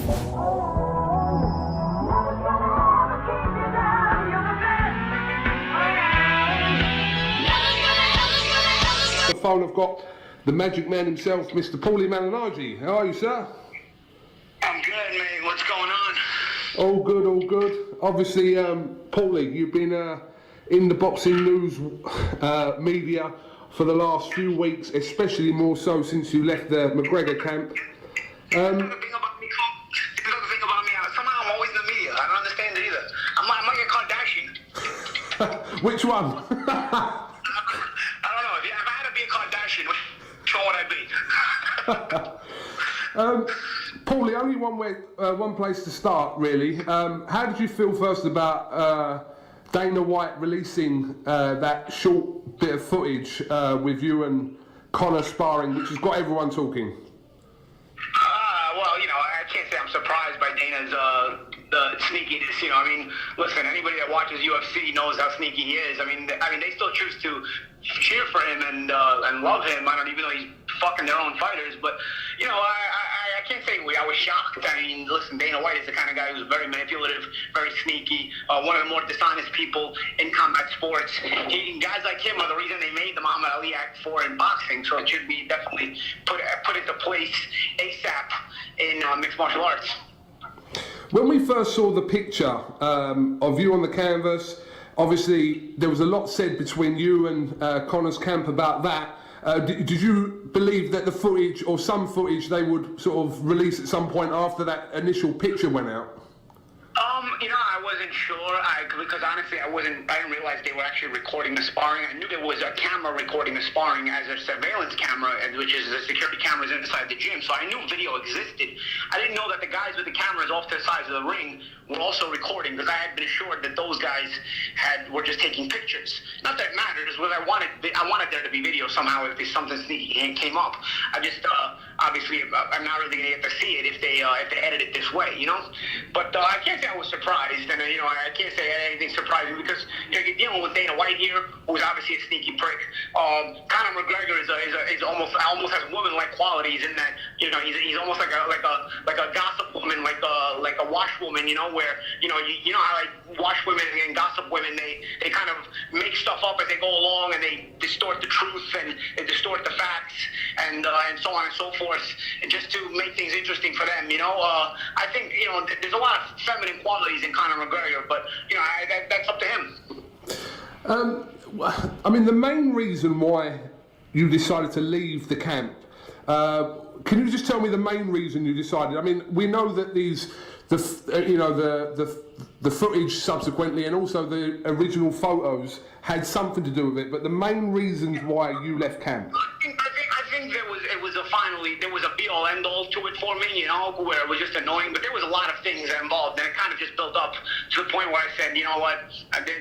The phone, I've got the magic man himself, Mr. Paulie Malignaggi. How are you, sir? I'm good, mate. What's going on? All good, all good. Obviously, Paulie, you've been in the boxing news media for the last few weeks, especially more so since you left the Mcgregor camp. Another thing about me, somehow I'm always in the media. I don't understand it either. I'm like a Kardashian. Which one? I don't know. If I had to be a Kardashian, which one would I be? Paulie, only one place to start, really. How did you feel first about Dana White releasing that short bit of footage with you and CONOR sparring, which has got everyone talking? Well, I can't say I'm surprised by Dana's sneakiness. I mean, listen, anybody that watches UFC knows how sneaky he is. I mean, they still choose to cheer for him and love him. I don't even know he's fucking their own fighters, but I can't say I was shocked. I mean, listen, Dana White is the kind of guy who's very manipulative, very sneaky, one of the more dishonest people in combat sports. Guys like him are the reason they made the Muhammad Ali Act 4 in boxing, so it should be definitely put into place ASAP in mixed martial arts. When we first saw the picture of you on the canvas, obviously there was a lot said between you and CONOR's camp about that. Did you believe that the footage, or some footage, they would sort of release at some point after that initial picture went out? I wasn't sure, because honestly, I didn't realize they were actually recording the sparring. I knew there was a camera recording the sparring as a surveillance camera, which is the security cameras inside the gym, so I knew video existed. I didn't know that the guys with the cameras off to the sides of the ring were also recording, because I had been assured that those guys were just taking pictures. Not that it matters, because I wanted there to be video somehow if there's something sneaky came up. I just, obviously, I'm not really going to get to see it if they edit it this way, But I can't say I was surprised, and I can't say anything surprising, because you're dealing with Dana White here, who's obviously a sneaky prick. Conor Mcgregor is almost has woman-like qualities in that he's almost like a gossip woman, like a wash woman, where how like wash women and gossip women, they kind of make stuff up as they go along, and they distort the truth and they distort the facts and so on and so forth, and just to make things interesting for them. I think there's a lot of feminine qualities in Conor McGregor, but that's up to him. I mean, the main reason why you decided to leave the camp, can you just tell me the main reason you decided? I mean, we know that the footage subsequently and also the original photos had something to do with it, but the main reasons why you left camp. I think there was a be all end all to it for me, where it was just annoying, but there was a lot of things involved, and it kind of just built up to the point where I said,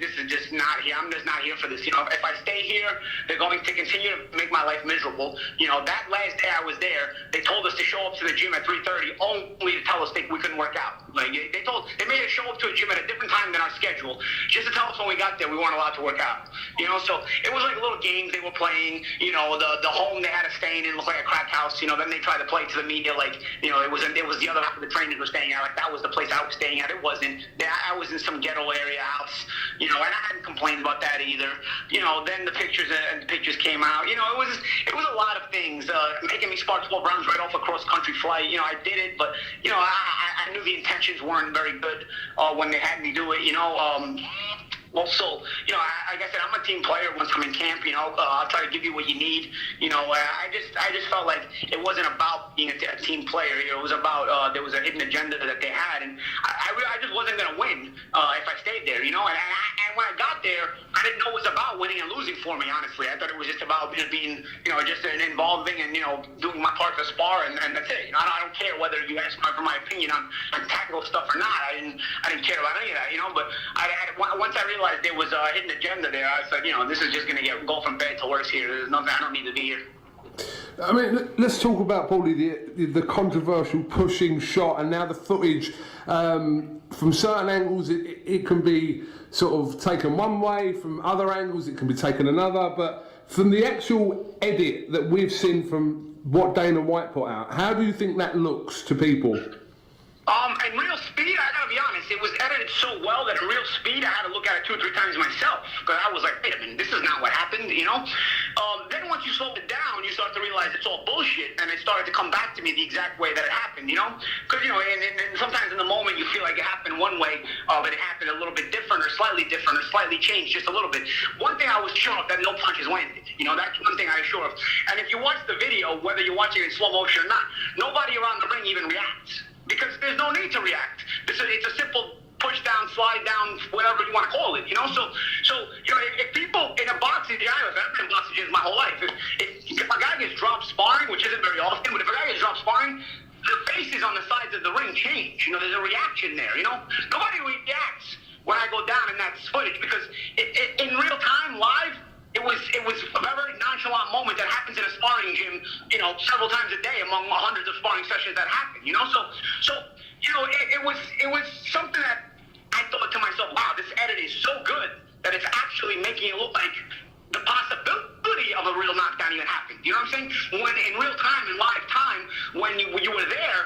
this is just not here. I'm just not here for this. If I stay here, they're going to continue to make my life miserable. That last day I was there, they told us to show up to the gym at 3:30 only to tell us we couldn't work out. Like they made us show up to a gym at a different time than our schedule, just to tell us when we got there we weren't allowed to work out. So it was like little games they were playing. The home they had us staying in looked like a crack house. Then they tried to play to the media like it was the other half of the trainers were staying at. Like that was the place I was staying at. It wasn't. I was in some ghetto area house. And I hadn't complained about that either. Then the pictures came out. It was a lot of things. Making me spar 12 rounds right off a cross country flight. I did it, but I knew the intentions weren't very good when they had me do it. Also, like I said, I'm a team player once I'm in camp, I'll try to give you what you need. I just felt like it wasn't about being a team player. It was about, there was a hidden agenda that they had, and I just wasn't going to win if I stayed there, and when I got there, I didn't know it was about winning and losing for me, honestly. I thought it was just about being, just involving and, doing my part to spar, and that's it. I don't care whether you ask for my opinion on tactical stuff or not. I didn't care about any of that, but once I realized there was a hidden agenda there, I said, this is just going to go from bad to worse here. There's nothing, I don't need to be here. I mean, let's talk about, Paulie, the controversial pushing shot, and now the footage. From certain angles, it can be sort of taken one way, from other angles it can be taken another, but from the actual edit that we've seen from what Dana White put out, how do you think that looks to people? in real speed, I gotta be honest, it was edited so well that in real speed, I had to look at it 2 or 3 times myself, because I was like, wait a minute, this is not what happened, you know? Then once you slow it down, you start to realize it's all bullshit, and it started to come back to me the exact way that it happened, you know? Because, you know, and sometimes in the moment you feel like it happened one way, but it happened a little bit different, or slightly changed just a little bit. One thing I was sure of, that no punches landed, you know, that's one thing I was sure of. And if you watch the video, whether you're watching it in slow motion or not, nobody around the ring even reacts, because there's no need to react. It's a simple push down, slide down, whatever you want to call it, you know? So you know, if people in a boxing, I've been in boxing gyms my whole life. If a guy gets dropped sparring, which isn't very often, but if a guy gets dropped sparring, the faces on the sides of the ring change. You know, there's a reaction there, you know? Nobody reacts when I go down in that footage, because in real time, live, it was a very nonchalant moment that happens in a sparring gym, you know, several times a day among hundreds of sparring sessions that happen, you know? So you know, it was something that I thought to myself, wow, this edit is so good that it's actually making it look like the possibility of a real knockdown even happened. You know what I'm saying? When in real time, in live time, when you were there,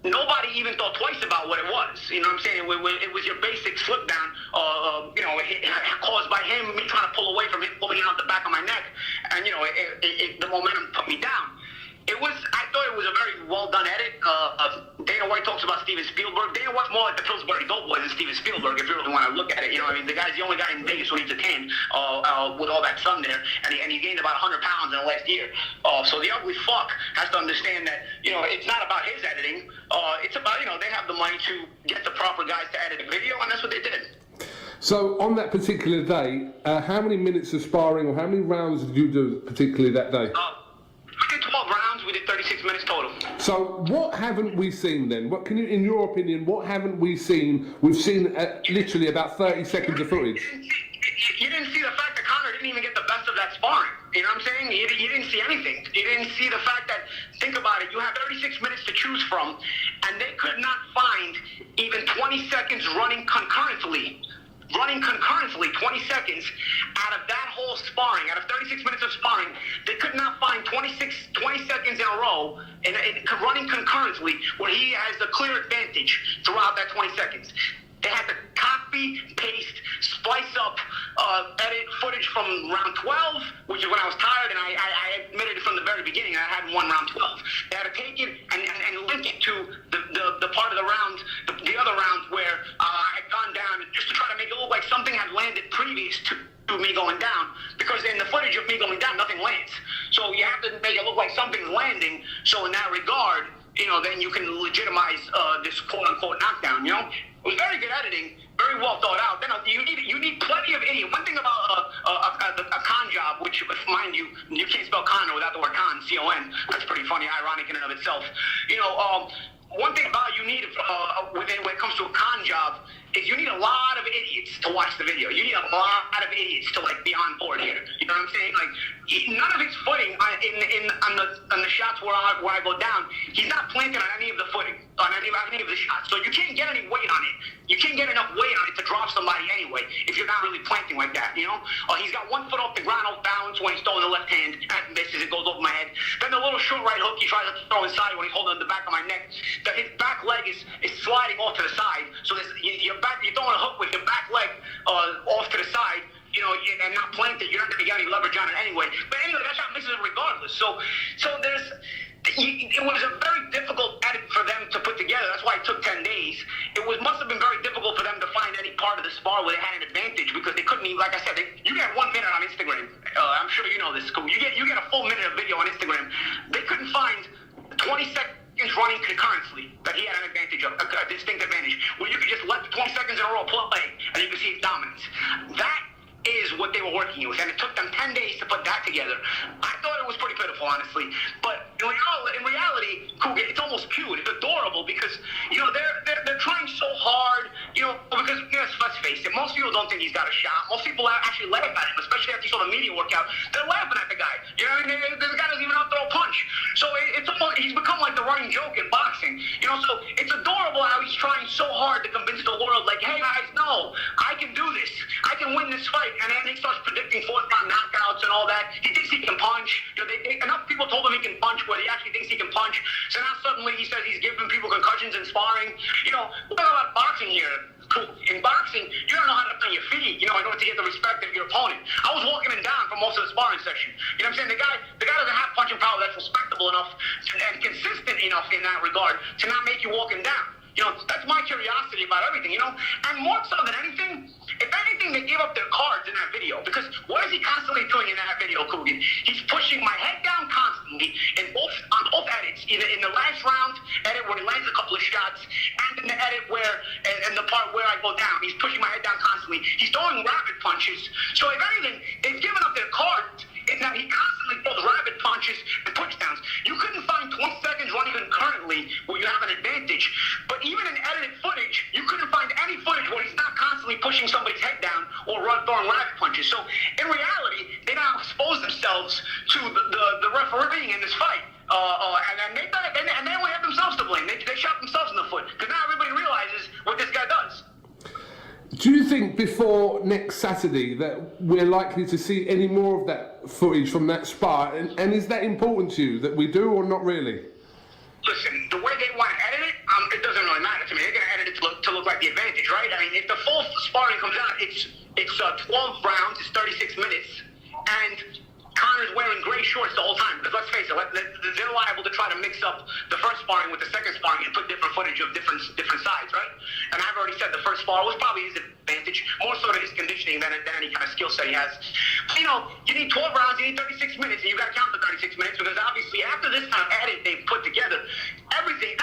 nobody even thought twice about what it was. You know what I'm saying? It was your basic slip down, you know, caused by him, me trying to pull away from him, pulling out the back of my neck, and, you know, the momentum put me down. I thought it was a very well done edit. Dana White talks about Steven Spielberg. Dana White's more like the Pillsbury Doughboy than Steven Spielberg, if you really want to look at it. You know, I mean, the guy's the only guy in Vegas who needs a tan with all that sun there, and he gained about 100 pounds in the last year. So the ugly fuck has to understand that, you know, it's not about his editing. It's about, you know, they have the money to get the proper guys to edit a video, and that's what they did. So on that particular day, how many minutes of sparring, or how many rounds did you do particularly that day? We did 12 rounds. We did 36 minutes total. So what haven't we seen then? What can you, in your opinion, what haven't we seen? We've seen literally about 30 seconds of footage. You didn't see the fact that Conor didn't even get the best of that sparring. You know what I'm saying? You didn't see anything. You didn't see the fact that, think about it, you have 36 minutes to choose from, and they could not find even 20 seconds running concurrently, 20 seconds out of that whole sparring, out of 36 minutes of sparring. They could not find 20 seconds in a row and running concurrently where he has the clear advantage throughout that 20 seconds. They had to copy, paste, splice up, edit footage from round 12, which is when I was tired, and I admitted from the very beginning I hadn't won round 12. They had to take it and link it to the part of the round, the other round where I had gone down, just to try to make it look like something had landed previous to me going down, because in the footage of me going down, nothing lands. So you have to make it look like something's landing, so in that regard, you know, then you can legitimize this quote-unquote knockdown, you know? It was very good editing, very well thought out. Then you need plenty of idiots. One thing about a con job, which, mind you, you can't spell Conor without the word con, C-O-N. That's pretty funny, ironic in and of itself. You know, one thing about you need when it comes to a con job is you need a lot of idiots to watch the video. You need a lot of idiots to like be on board here. You know what I'm saying? Like none of his footing on the shots where I go down, he's not planted on any of the footing, on any of the shots. So you can't get any weight on it. You can't get enough weight on it to drop somebody anyway if you're not really planting like that. You know? He's got 1 foot off the ground, off balance when he's throwing the left hand, and misses. It goes over my head. Then the little short right hook he tries to throw inside when he's holding the back of my neck. His back leg is sliding off to the side. So you're throwing a hook with your back leg off to the side, you know, and not planted. You're not going to get any leverage on it anyway. But anyway, that shot misses it regardless. So it was a very difficult edit for them to put together. That's why it took 10 days. Must have been very difficult for them to find any part of the spar where they had an advantage, because they couldn't even, like I said, you get 1 minute on Instagram. I'm sure you know this. You get a full minute of video on Instagram. They couldn't find 20 seconds running concurrently that he had an advantage of, a distinct advantage, where you could just let the 20 seconds in a row play and you could see his dominance. That is what they were working with, and it took them 10 days to put that together. I thought it was pretty pitiful, honestly, but in reality, it's almost cute. It's adorable, because you know they're trying so hard. You know, because let's face it, most people don't think he's got a shot. Most people actually laugh at him, especially after you saw the media workout. They're laughing at the guy. You know, the guy doesn't even have to throw a punch. So it's almost, he's become like the running joke in boxing. You know, so it's adorable how he's trying so hard to convince the world, like, hey guys, no, I can do this. I can win this fight. And then he starts predicting 4th round knockouts and all that. He thinks he can punch. You know, enough people people told him he can punch, whether he actually thinks he can punch. So now suddenly he says he's giving people concussions in sparring. You know, we're talking about boxing here. In boxing, you don't know how to play your feet, you know, in order to get the respect of your opponent. I was walking him down for most of the sparring session. You know what I'm saying? The guy doesn't have punching power that's respectable enough and consistent enough in that regard to not make you walk him down. You know, that's my curiosity about everything, you know? And more so than anything, if anything, they gave up their cards in that video. Because what is he constantly doing in that video, Coogan? He's pushing my head down constantly on both edits. Either in the last round edit where he lands a couple of shots, and in the edit where, and the part where I go down, he's pushing my head down constantly. He's throwing rapid punches. So if anything, they've given up their cards in that he constantly throws rapid punches and pushdowns. You couldn't find 20 seconds running concurrently where you have an advantage. But even in edited footage, you couldn't find any footage where he's not constantly pushing somebody's head down or throwing rapid punches. So in reality, they now expose themselves to the refereeing in this fight. And they only have themselves to blame. They shot themselves in the foot. Because now everybody realizes what this guy does. Do you think before next Saturday that we're likely to see any more of that footage from that spar? And is that important to you, that we do, or not really? Listen, the way they want to edit it doesn't really matter to me. They're going to edit it to look like the advantage, right? I mean, if the full sparring comes out, it's 12 rounds, it's 36 minutes, and Conor's wearing gray shorts the whole time. Because let's face it, they're liable to try to mix up the first sparring with the second sparring and put different footage of different sides, right? And I've already said the first spar was probably his advantage, more so to his conditioning than any kind of skill set he has. But, you know, you need 12 rounds, you need 36 minutes, and you got to count the 36 minutes because obviously after this kind of edit they've put together,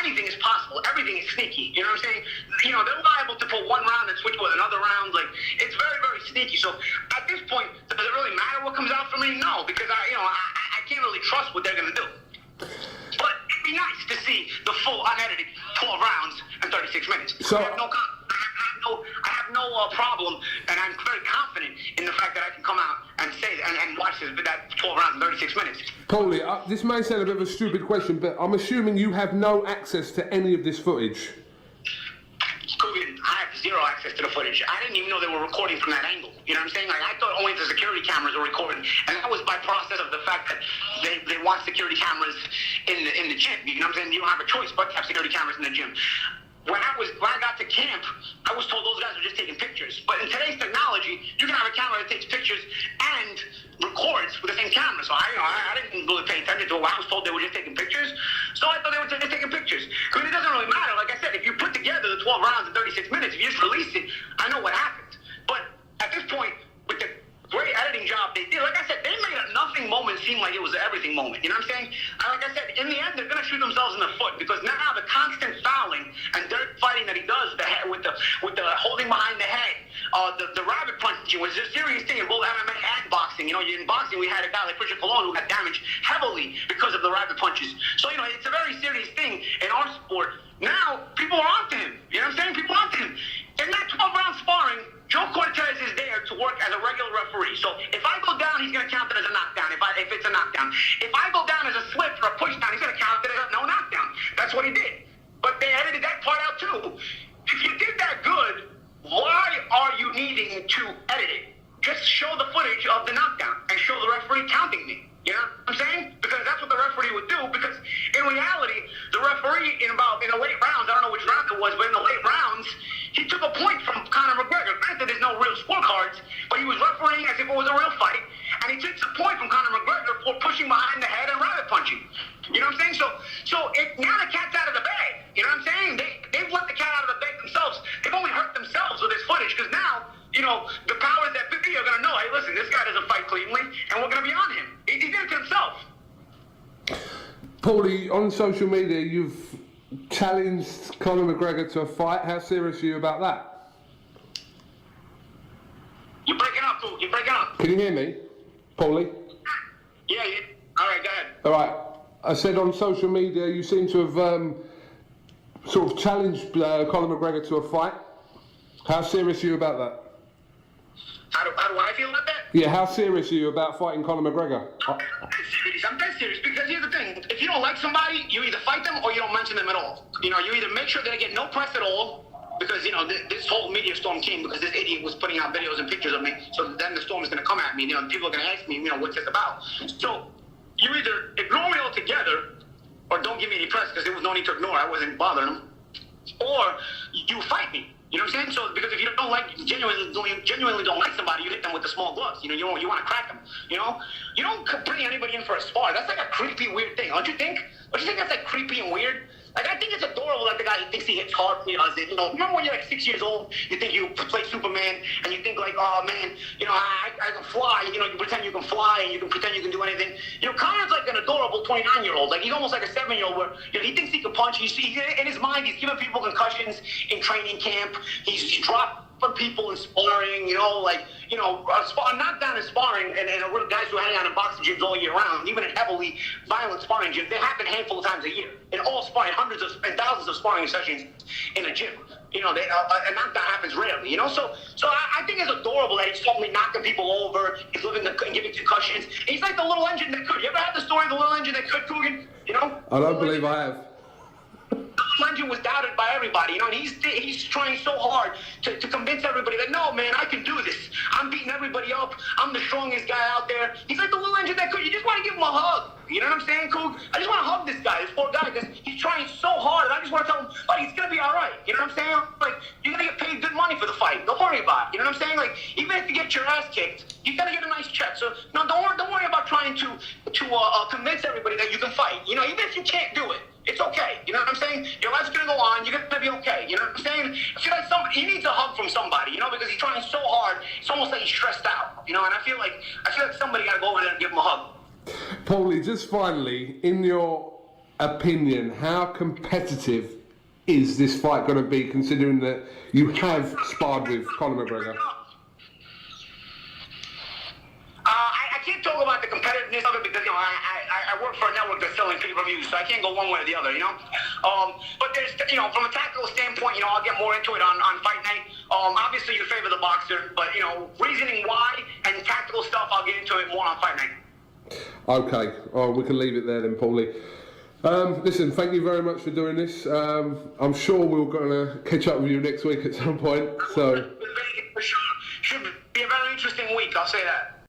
anything is possible. Everything is sneaky. You know what I'm saying? You know, they're liable to put one round and switch with another round. Like, it's very, very sneaky. So at this point, does it really matter what comes out for me? No, because I can't really trust what they're going to do. But it'd be nice to see the full unedited 12 rounds and 36 minutes. So I have no problem, and I'm very confident in the fact that I can come out and say and watch that 12 rounds and 36 minutes. Paulie, this may sound a bit of a stupid question, but I'm assuming you have no access to any of this footage. I have zero access to the footage. I didn't even know they were recording from that angle. You know what I'm saying? Like, I thought only the security cameras were recording, and that was by process of the fact that they want security cameras in the gym. You know what I'm saying? You don't have a choice but to have security cameras in the gym. When I got to camp, I was told those guys were just taking pictures. But in today's technology, you can have a camera that takes pictures and records with the same camera. So I didn't really pay attention to it. I was told they were just taking pictures. So I thought they were just taking pictures. I mean, it doesn't really matter. Like I said, if you put together the 12 rounds in 36 minutes, if you just release it, I know what happened. But at this point, with the great editing job they did, like I said, they made a nothing moment seem like it was an everything moment. You know what I'm saying? And like I said, in the end, they're going to shoot themselves in the foot because now the constant fouling and dirt fighting that he does with the holding behind the head, the rabbit punching was a serious thing in both MMA and boxing. You know, in boxing we had a guy like Christian Colon who got damaged heavily because of the rabbit punches. So, you know, it's a very serious thing in our sport. Now, people are onto him. You know what I'm saying? People are onto him. In that 12-round sparring, Joe Cortez is there to work as a regular referee. So if I go down, he's going to count it as a knockdown if it's a knockdown. If I go down as a slip or a pushdown, he's going to count it as no knockdown. That's what he did. But they edited that part out too. If you did that good, why are you needing to edit it? Just show the footage of the knockdown and show the referee counting me. You know what I'm saying? Because that's what the referee would do. Because in reality, the referee in the late rounds, I don't know which round it was, but in the late rounds, he took a point from Conor Mcgregor. Granted, there's no real scorecards, but he was refereeing as if it was a real fight. And he takes a point from Conor McGregor for pushing behind the head and rabbit punching. You know what I'm saying? So now the cat's out of the bag. You know what I'm saying? They've let the cat out of the bag themselves. They've only hurt themselves with this footage because now, you know, the powers that be are going to know, hey, listen, this guy doesn't fight cleanly, and we're going to be on him. He did it to himself. Paulie, on social media, you've challenged Conor McGregor to a fight. How serious are you about that? You're breaking up, Cool. You're breaking up. Can you hear me, Paulie? Yeah. All right, go ahead. All right. I said on social media, you seem to have sort of challenged Conor McGregor to a fight. How serious are you about that? How do I feel about that? Yeah, how serious are you about fighting Conor McGregor? I'm dead serious because here's the thing. If you don't like somebody, you either fight them or you don't mention them at all. You know, you either make sure they get no press at all because, you know, this whole media storm came because this idiot was putting out videos and pictures of me. So then the storm is going to come at me. You know, people are going to ask me, you know, what's this about? So you either ignore me altogether, or don't give me any press because there was no need to ignore. I wasn't bothering him, or you fight me. You know what I'm saying? So because if you don't like genuinely don't like somebody, you hit them with the small gloves. You know, you want to crack them. You know, you don't bring anybody in for a spar. That's like a creepy, weird thing. Don't you think? Don't you think that's like creepy and weird? Like, I think it's adorable that the guy thinks he hits hard, you know, remember when you're like 6 years old, you think you play Superman, and you think like, oh man, you know, I can fly, you know, you pretend you can fly, and you can pretend you can do anything. You know, Conor's like an adorable 29-year-old, like he's almost like a 7-year-old where, you know, he thinks he can punch, in his mind, he's giving people concussions in training camp, he's dropping people in sparring, you know, like, you know, not down in sparring, and guys who hang out in boxing gyms all year round, even in heavily violent sparring gyms, they happen a handful of times a year. In all sparring, hundreds and thousands of sparring sessions in a gym. You know, and that happens rarely, you know? So I think it's adorable that he's totally knocking people over, he's living and giving concussions. And he's like the little engine that could. You ever had the story of the little engine that could, Coogan? You know? I don't believe I have. Legend was doubted by everybody, you know, and he's trying so hard to convince everybody that, no, man, I can do this. I'm beating everybody up. I'm the strongest guy out there. He's like the little engine that could. You just want to give him a hug. You know what I'm saying, Coog? I just want to hug this guy, this poor guy, because he's trying so hard, and I just want to tell him, buddy, it's going to be all right. You know what I'm saying? Like, you're going to get paid good money for the fight. Don't worry about it. You know what I'm saying? Like, even if you get your ass kicked, you're going to get a nice check. So, no, don't worry about trying to convince everybody that you can fight. You know, even if you can't do it. It's okay. You know what I'm saying? Your life's going to go on. You're going to be okay. You know what I'm saying? I feel like he needs a hug from somebody, you know, because he's trying so hard. It's almost like he's stressed out, you know, and I feel like somebody got to go over there and give him a hug. Paulie, just finally, in your opinion, how competitive is this fight going to be, considering that you have sparred with Conor McGregor? I can't talk about the competitiveness of it because, you know, I work for a network that's selling pay-per-views, so I can't go one way or the other, you know? But there's, you know, from a tactical standpoint, you know, I'll get more into it on fight night. Obviously, you favor the boxer, but, you know, reasoning why and tactical stuff, I'll get into it more on fight night. Okay. Oh, we can leave it there then, Paulie. Listen, thank you very much for doing this. I'm sure we're going to catch up with you next week at some point. So, for sure. Should be a very interesting week, I'll say that.